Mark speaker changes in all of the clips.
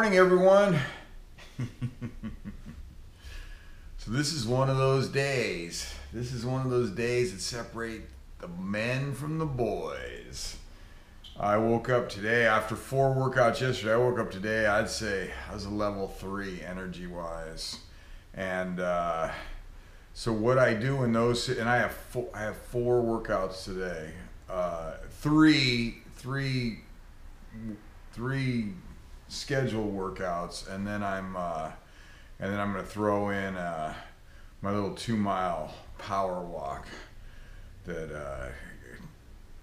Speaker 1: morning, everyone. So this is one of those days. This is one of those days that separate the men from the boys. I woke up today after 4 workouts yesterday. I woke up today, I'd say I was a level 3 energy wise. And so what I do in those, and I have 4 workouts today. Three scheduled workouts, and then I'm gonna throw in my little 2-mile power walk that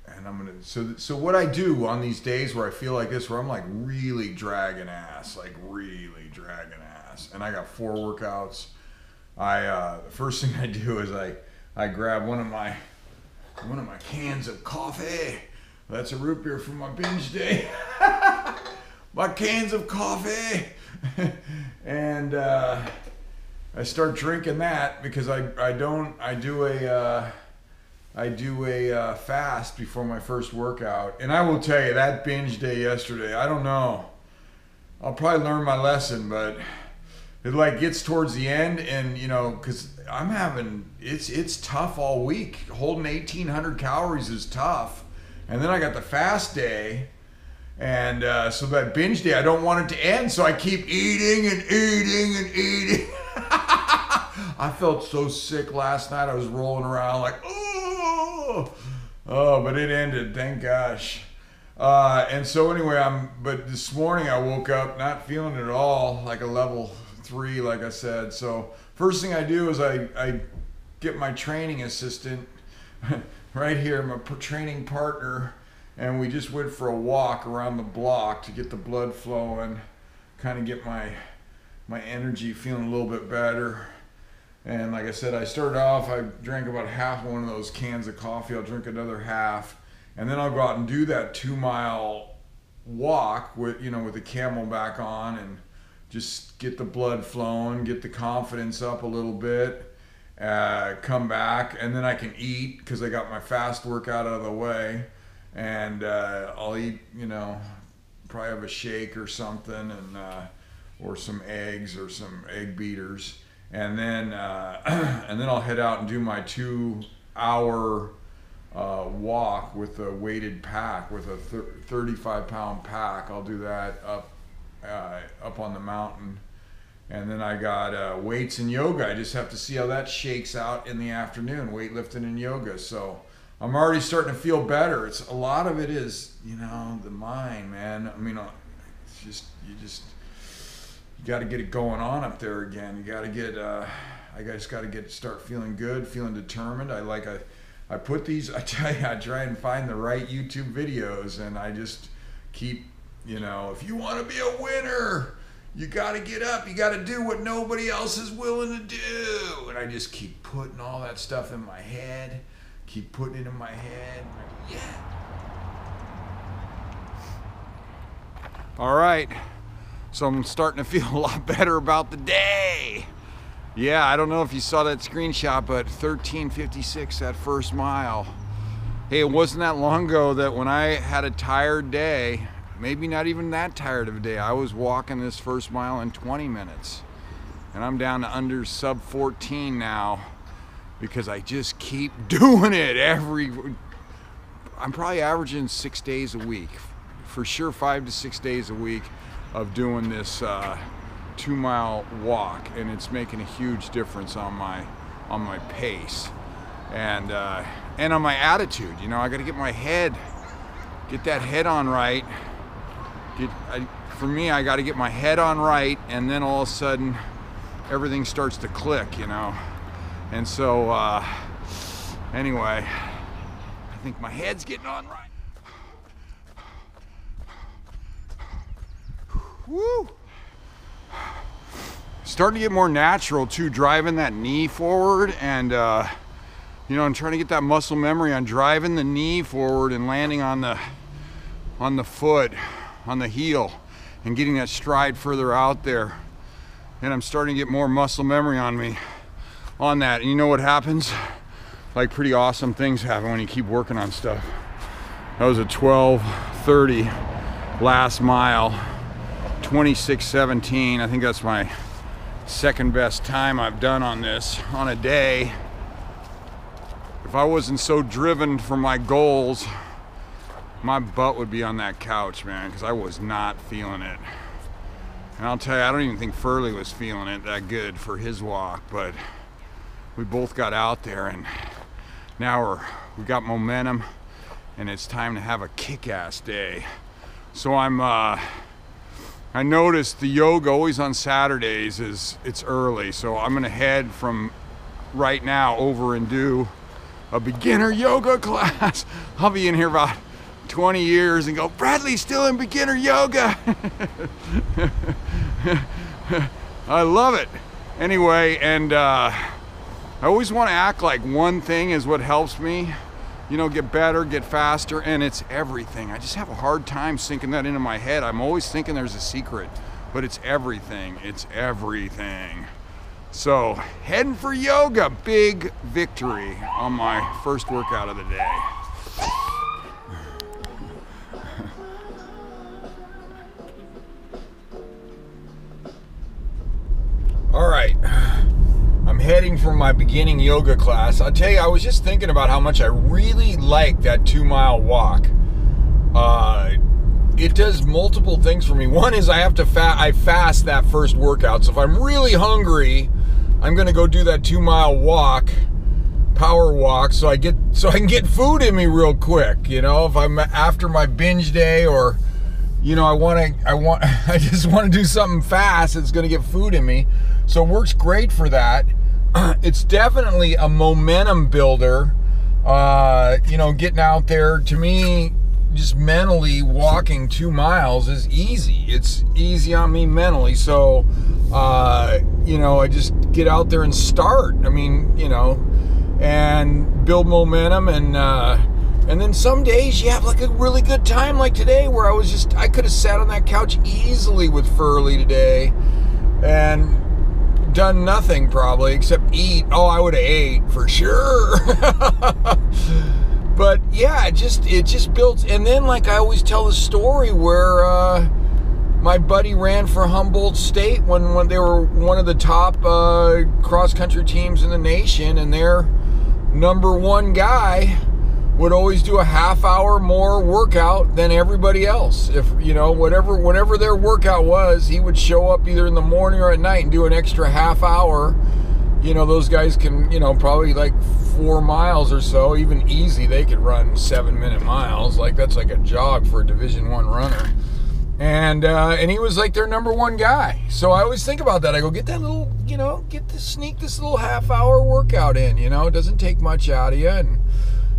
Speaker 1: and I'm gonna so what I do on these days where I feel like this, where I'm like really dragging ass, and I got 4 workouts. The first thing I do is I grab one of my cans of coffee. That's a root beer from my binge day. My cans of coffee. And I start drinking that because I do a fast before my first workout. And I will tell you, that binge day yesterday, I don't know, I'll probably learn my lesson, but it like gets towards the end, and you know, because I'm having, it's tough all week. Holding 1,800 calories is tough. And then I got the fast day, and so that binge day, I don't want it to end, so I keep eating and eating and eating. I felt so sick last night. I was rolling around like, oh, but it ended, thank gosh. And so anyway, but this morning I woke up not feeling it at all, like a level 3, like I said. So first thing I do is I get my training assistant right here, my training partner, and we just went for a walk around the block to get the blood flowing, kind of get my energy feeling a little bit better. And like I said, I started off, I drank about half one of those cans of coffee. I'll drink another half, and then I'll go out and do that 2-mile walk with the Camelback on, and just get the blood flowing, get the confidence up a little bit. Come back, and then I can eat because I got my fast workout out of the way, and I'll eat, probably have a shake or something, and or some eggs or some egg beaters, and then I'll head out and do my 2-hour walk with a weighted pack, with a 35-pound pack. I'll do that up on the mountain. And then I got weights and yoga. I just have to see how that shakes out in the afternoon, weightlifting and yoga. So I'm already starting to feel better. It's a lot of it is, the mind, man. I mean, it's just you got to get it going on up there again. You got to get I just got to start feeling good, feeling determined. I put these, I tell you, I try and find the right YouTube videos, and I just keep, if you want to be a winner, you got to get up. You got to do what nobody else is willing to do. And I just keep putting all that stuff in my head. Keep putting it in my head. Yeah. All right. So I'm starting to feel a lot better about the day. Yeah, I don't know if you saw that screenshot, but 13:56, that first mile. Hey, it wasn't that long ago that when I had a tired day, maybe not even that tired of a day, I was walking this first mile in 20 minutes. And I'm down to under sub 14 now because I just keep doing it I'm probably averaging 6 days a week. For sure 5 to 6 days a week of doing this 2-mile walk, and it's making a huge difference on my pace and on my attitude. I got to get that head on right. For me, I got to get my head on right, and then all of a sudden everything starts to click, and so anyway, I think my head's getting on right. Woo! Starting to get more natural too, driving that knee forward, and I'm trying to get that muscle memory on driving the knee forward and landing on the foot, on the heel, and getting that stride further out there. And I'm starting to get more muscle memory on me on that. And you know what happens? Like, pretty awesome things happen when you keep working on stuff. That was a 12:30 last mile, 26:17. I think that's my second best time I've done on this on a day. If I wasn't so driven for my goals, my butt would be on that couch, man, because I was not feeling it. And I'll tell you, I don't even think Furley was feeling it that good for his walk, but we both got out there, and now we got momentum, and it's time to have a kick-ass day. So I noticed the yoga always on Saturdays it's early, so I'm gonna head from right now over and do a beginner yoga class. I'll be in here about 20 years and go, Bradley's still in beginner yoga. I love it. Anyway, and I always want to act like one thing is what helps me, you know, get better, get faster, and it's everything. I just have a hard time sinking that into my head. I'm always thinking there's a secret, but it's everything. It's everything. So, heading for yoga, big victory on my first workout of the day. All right, I'm heading for my beginning yoga class. I'll tell you, I was just thinking about how much I really like that 2-mile walk. It does multiple things for me. One is I fast that first workout. So if I'm really hungry, I'm gonna go do that 2-mile walk, power walk, so I can get food in me real quick. You know, if I'm after my binge day, or you know, I just want to do something fast that's gonna get food in me. So it works great for that. It's definitely a momentum builder. You know, getting out there, to me, just mentally walking 2 miles is easy. It's easy on me mentally. So, you know, I just get out there and start. I mean, you know, and build momentum. And then some days you have like a really good time, like today, where I could have sat on that couch easily with Furley today and done nothing probably except eat. Oh, I would have ate for sure. But yeah, it just builds. And then, like I always tell the story where my buddy ran for Humboldt State when they were one of the top cross-country teams in the nation, and their #1 guy would always do a half-hour more workout than everybody else. If, you know, whatever their workout was, he would show up either in the morning or at night and do an extra half hour. You know, those guys can, you know, probably like 4 miles or so, even easy. They could run 7-minute miles. Like, that's like a jog for a Division I runner. And he was like their #1 guy. So I always think about that. I go, get that little, you know, sneak this little half-hour workout in. You know, it doesn't take much out of you and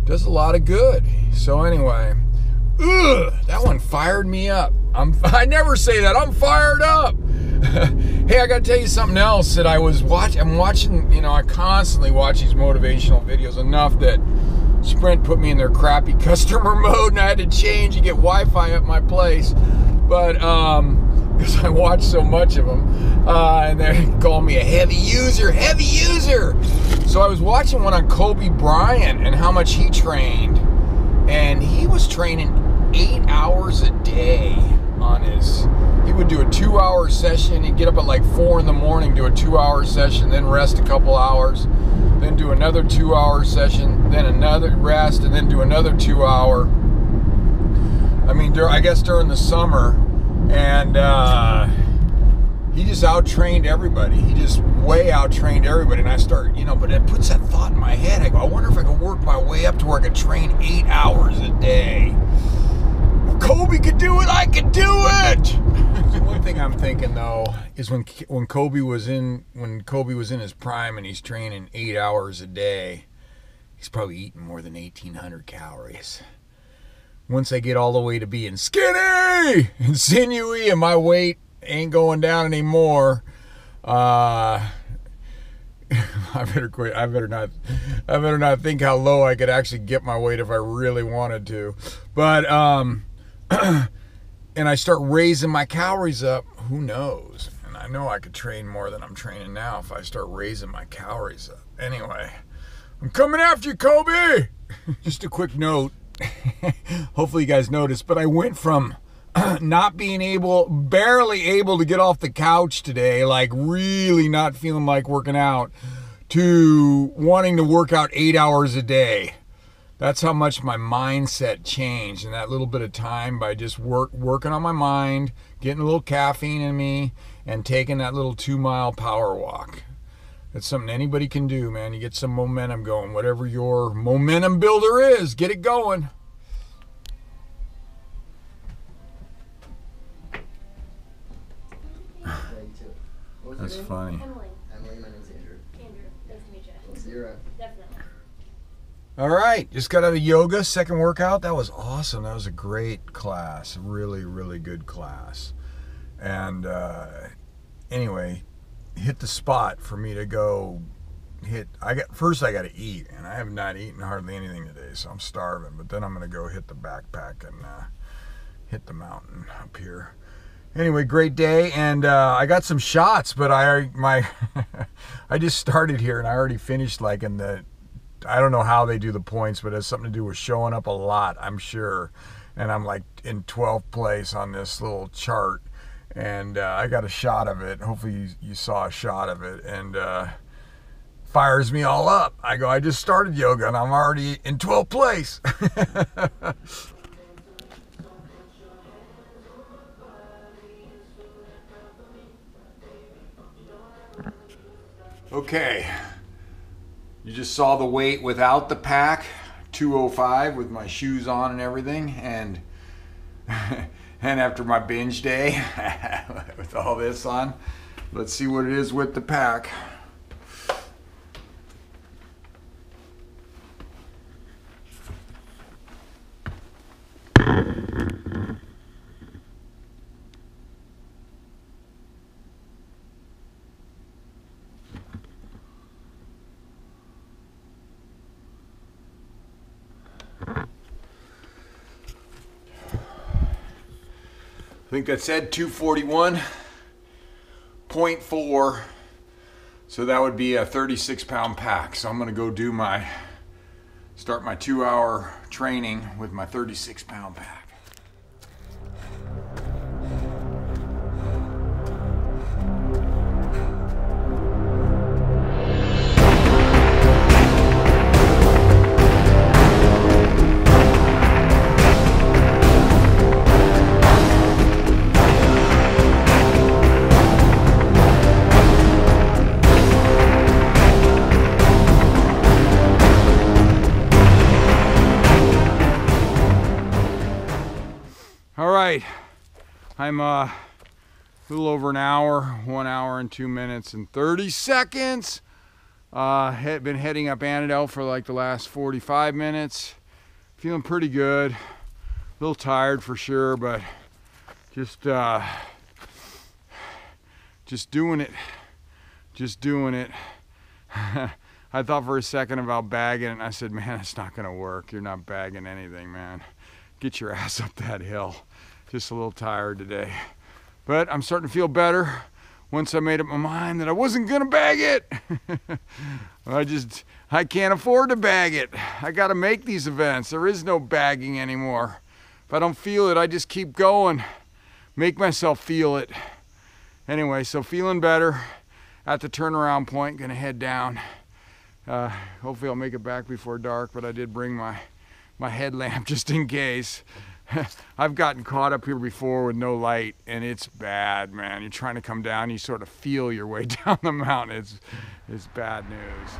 Speaker 1: does a lot of good. So anyway, that one fired me up. I never say that. I'm fired up. Hey, I got to tell you something else that I'm watching, you know, I constantly watch these motivational videos enough that Sprint put me in their crappy customer mode and I had to change and get Wi-Fi at my place. But, because I watch so much of them, and they call me a heavy user. So I was watching one on Kobe Bryant and how much he trained, and he was training 8 hours a day on he would do a 2-hour session. He'd get up at like 4 in the morning, do a 2-hour session, then rest a couple hours, then do another 2-hour session, then another rest, and then do another 2-hour. I mean, I guess during the summer, and he just out-trained everybody. He just way out-trained everybody, and I start, you know, but it puts that thought in my head. I go, I wonder if I could work my way up to where I could train 8 hours a day. If Kobe could do it, I could do it! So one thing I'm thinking, though, is when Kobe was in his prime and he's training 8 hours a day, he's probably eating more than 1,800 calories. Once I get all the way to being skinny and sinewy and my weight ain't going down anymore, I better quit. I better not think how low I could actually get my weight if I really wanted to. But and I start raising my calories up, who knows? And I know I could train more than I'm training now if I start raising my calories up. Anyway, I'm coming after you, Kobe. Just a quick note. Hopefully you guys noticed, but I went from not being able, barely able to get off the couch today, like really not feeling like working out, to wanting to work out 8 hours a day. That's how much my mindset changed in that little bit of time by just working on my mind, getting a little caffeine in me, and taking that little 2-mile power walk. That's something anybody can do, man. You get some momentum going. Whatever your momentum builder is, get it going. That's funny.
Speaker 2: Emily, my name's Andrew.
Speaker 3: Andrew, nice to meet you.
Speaker 2: We'll see you around.
Speaker 3: Definitely.
Speaker 1: All right, just got out of yoga, second workout. That was awesome. That was a great class, really, really good class. And anyway, hit the spot for me to go hit. First I got to eat, and I have not eaten hardly anything today, so I'm starving. But then I'm going to go hit the backpack and hit the mountain up here. Anyway, great day, and I got some shots, but I just started here, and I already finished like in the, I don't know how they do the points, but it has something to do with showing up a lot, I'm sure. And I'm like in 12th place on this little chart, and I got a shot of it. Hopefully you saw a shot of it, and fires me all up. I just started yoga, and I'm already in 12th place. Okay, you just saw the weight without the pack, 205 with my shoes on and everything, and after my binge day with all this on, let's see what it is with the pack. I think that said 241.4, so that would be a 36-pound pack. So I'm gonna go do start my 2-hour training with my 36-pound pack. I'm a little over an hour, 1 hour and 2 minutes and 30 seconds. Had been heading up Annadel for like the last 45 minutes. Feeling pretty good. A little tired for sure, but just doing it. Just doing it. I thought for a second about bagging it, and I said, man, it's not gonna work. You're not bagging anything, man. Get your ass up that hill. Just a little tired today, but I'm starting to feel better once I made up my mind that I wasn't gonna bag it. I can't afford to bag it. I gotta make these events. There is no bagging anymore. If I don't feel it, I just keep going. Make myself feel it. Anyway, so feeling better at the turnaround point, gonna head down. Hopefully I'll make it back before dark, but I did bring my headlamp just in case. I've gotten caught up here before with no light, and it's bad, man. You're trying to come down, you sort of feel your way down the mountain. It's bad news.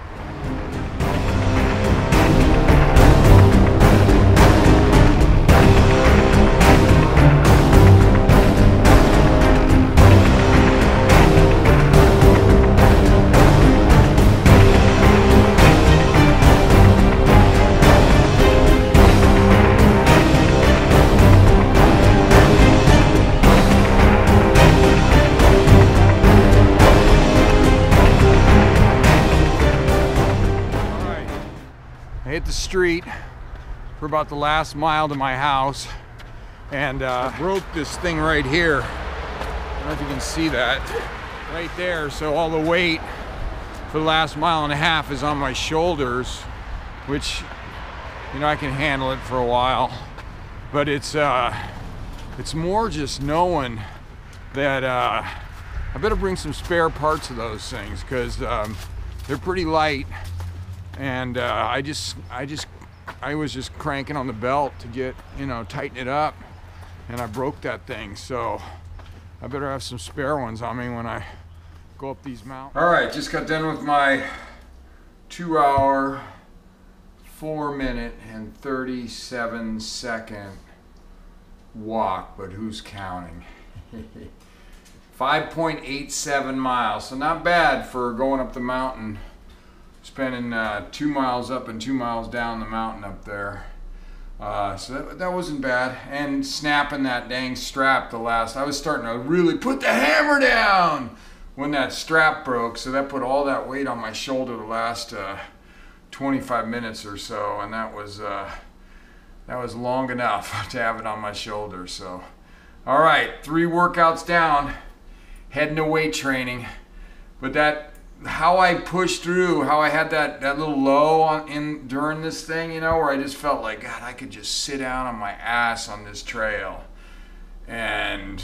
Speaker 1: Hit the street for about the last mile to my house, and broke this thing right here. I don't know if you can see that right there. So all the weight for the last mile and a half is on my shoulders, which, you know, I can handle it for a while, but it's It's more just knowing that I better bring some spare parts of those things, because they're pretty light, and I was just cranking on the belt to get, you know, tighten it up, and I broke that thing. So I better have some spare ones on me when I go up these mountains. All right, just got done with my 2 hour, 4 minute and 37 second walk, but who's counting? 5.87 miles, so not bad for going up the mountain, spending 2 miles up and 2 miles down the mountain up there. So that wasn't bad. And snapping that dang strap I was starting to really put the hammer down when that strap broke, so that put all that weight on my shoulder the last 25 minutes or so, and that was long enough to have it on my shoulder. So all right, 3 workouts down, heading to weight training. But how I pushed through, how I had that little low during this thing, you know, where I just felt like, God, I could just sit down on my ass on this trail and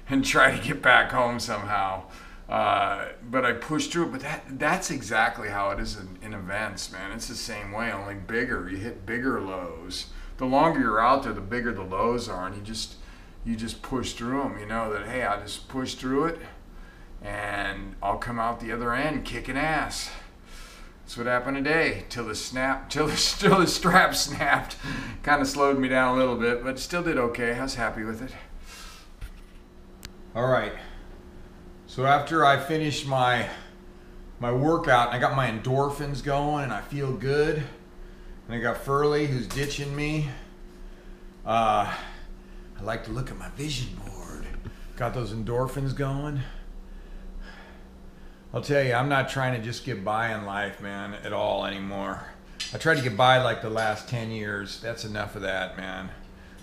Speaker 1: and try to get back home somehow. But I pushed through it. But that's exactly how it is in events, man. It's the same way, only bigger. You hit bigger lows. The longer you're out there, the bigger the lows are, and you just push through them. You know that, hey, I just push through it, and I'll come out the other end kicking ass. That's what happened today, till the strap snapped. Kind of slowed me down a little bit, but still did okay. I was happy with it. All right. So after I finished my workout, and I got my endorphins going, and I feel good, and I got Furley who's ditching me. I like to look at my vision board. Got those endorphins going. I'll tell you, I'm not trying to just get by in life, man, at all anymore. I tried to get by like the last 10 years. That's enough of that, man.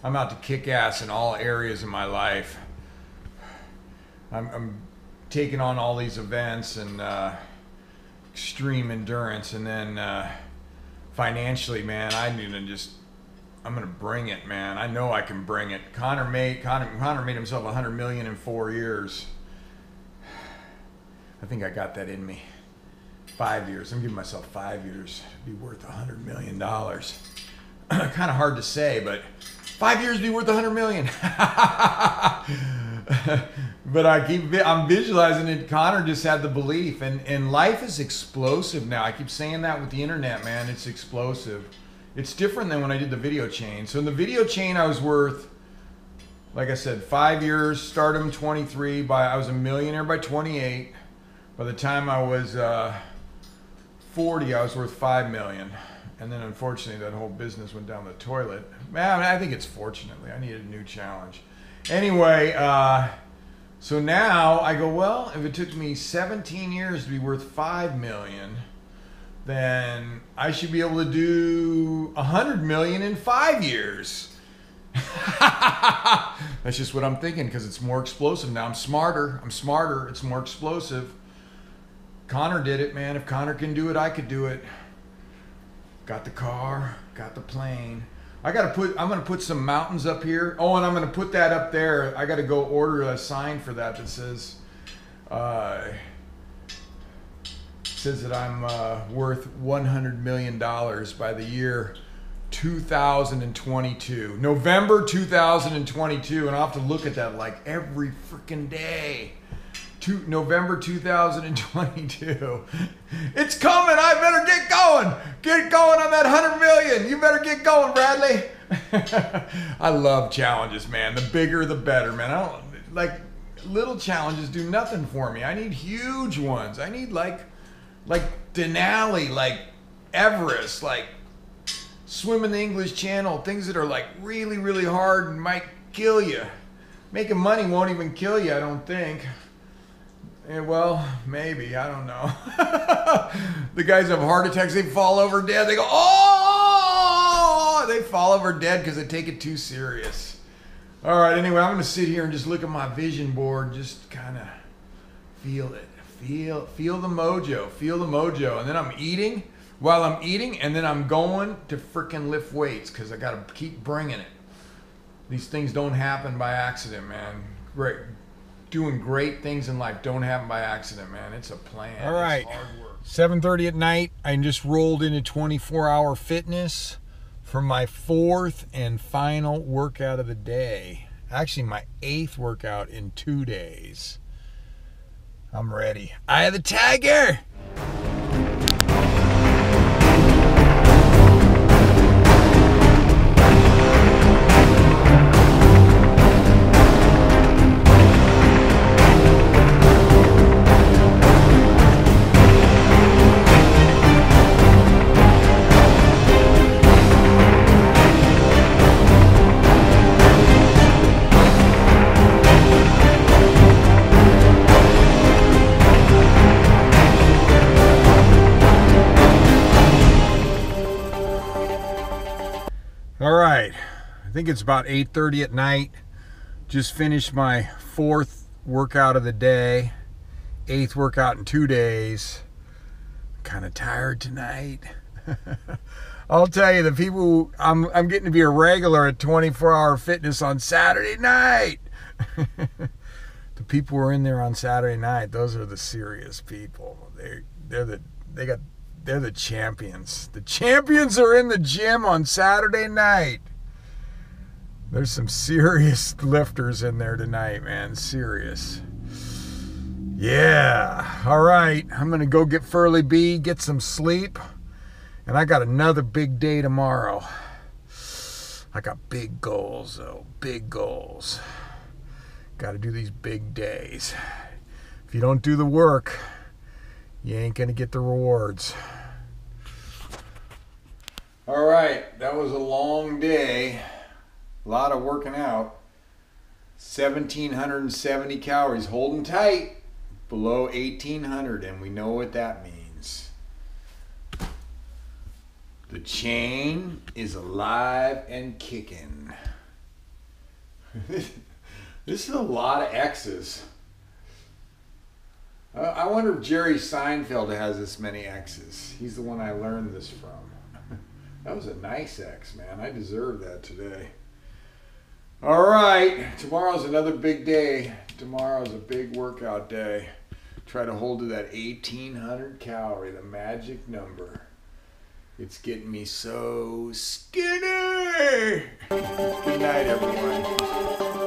Speaker 1: I'm out to kick ass in all areas of my life. I'm taking on all these events and extreme endurance, and then financially, man, I'm gonna bring it, man. I know I can bring it. Connor made himself $100 million in 4 years. I think I got that in me. 5 years. I'm giving myself 5 years to be worth $100 million. Kind of hard to say, but 5 years to be worth $100 million. But I'm visualizing it. Connor just had the belief, and life is explosive now. I keep saying that with the internet, man. It's explosive. It's different than when I did the video chain. So in the video chain, I was worth, like I said, 5 years, stardom 23. I was a millionaire by 28. By the time I was 40, I was worth $5 million. And then unfortunately, that whole business went down the toilet. Man, I think it's fortunately. I needed a new challenge. Anyway, so now I go, well, if it took me 17 years to be worth $5 million, then I should be able to do $100 million in 5 years. That's just what I'm thinking, because it's more explosive now. I'm smarter. It's more explosive. Connor did it, man. If Connor can do it, I could do it. Got the car, got the plane. I'm gonna put some mountains up here. Oh, and I'm gonna put that up there. I gotta go order a sign for that says that I'm worth $100 million by the year 2022. November 2022, and I'll have to look at that like every freaking day. November 2022. It's coming. I better get going. Get going on that $100 million. You better get going, Bradley. I love challenges, man. The bigger, the better, man. I don't like little challenges. Do nothing for me. I need huge ones. I need like Denali, like Everest, like swim in the English Channel. Things that are like really, really hard and might kill you. Making money won't even kill you, I don't think. Yeah, well, maybe. I don't know. The guys have heart attacks. They fall over dead. They go, oh! They fall over dead because they take it too serious. All right, anyway, I'm going to sit here and just look at my vision board. Just kind of feel it. Feel the mojo. Feel the mojo. And then I'm eating while I'm eating. And then I'm going to freaking lift weights because I got to keep bringing it. These things don't happen by accident, man. Great. Doing great things in life don't happen by accident, man. It's a plan. All right. It's hard work. 7:30 at night. I just rolled into 24-hour fitness for my 4th and final workout of the day. Actually, my 8th workout in 2 days. I'm ready. Eye of the tiger! All right, I think it's about 8:30 at night. Just finished my 4th workout of the day, 8th workout in 2 days. Kind of tired tonight. I'll tell you, the people, I'm getting to be a regular at 24-hour fitness on Saturday night. The people who are in there on Saturday night, those are the serious people. They're the champions. The champions are in the gym on Saturday night. There's some serious lifters in there tonight, man. Serious. Yeah. All right. I'm going to go get Furley B, get some sleep. And I got another big day tomorrow. I got big goals, though. Big goals. Got to do these big days. If you don't do the work, you ain't gonna get the rewards. All right, that was a long day. A lot of working out. 1,770 calories, holding tight, below 1,800, and we know what that means. The chain is alive and kicking. This is a lot of X's. I wonder if Jerry Seinfeld has this many X's. He's the one I learned this from. That was a nice X, man. I deserve that today. All right. Tomorrow's another big day. Tomorrow's a big workout day. Try to hold to that 1,800 calorie, the magic number. It's getting me so skinny. Good night, everyone.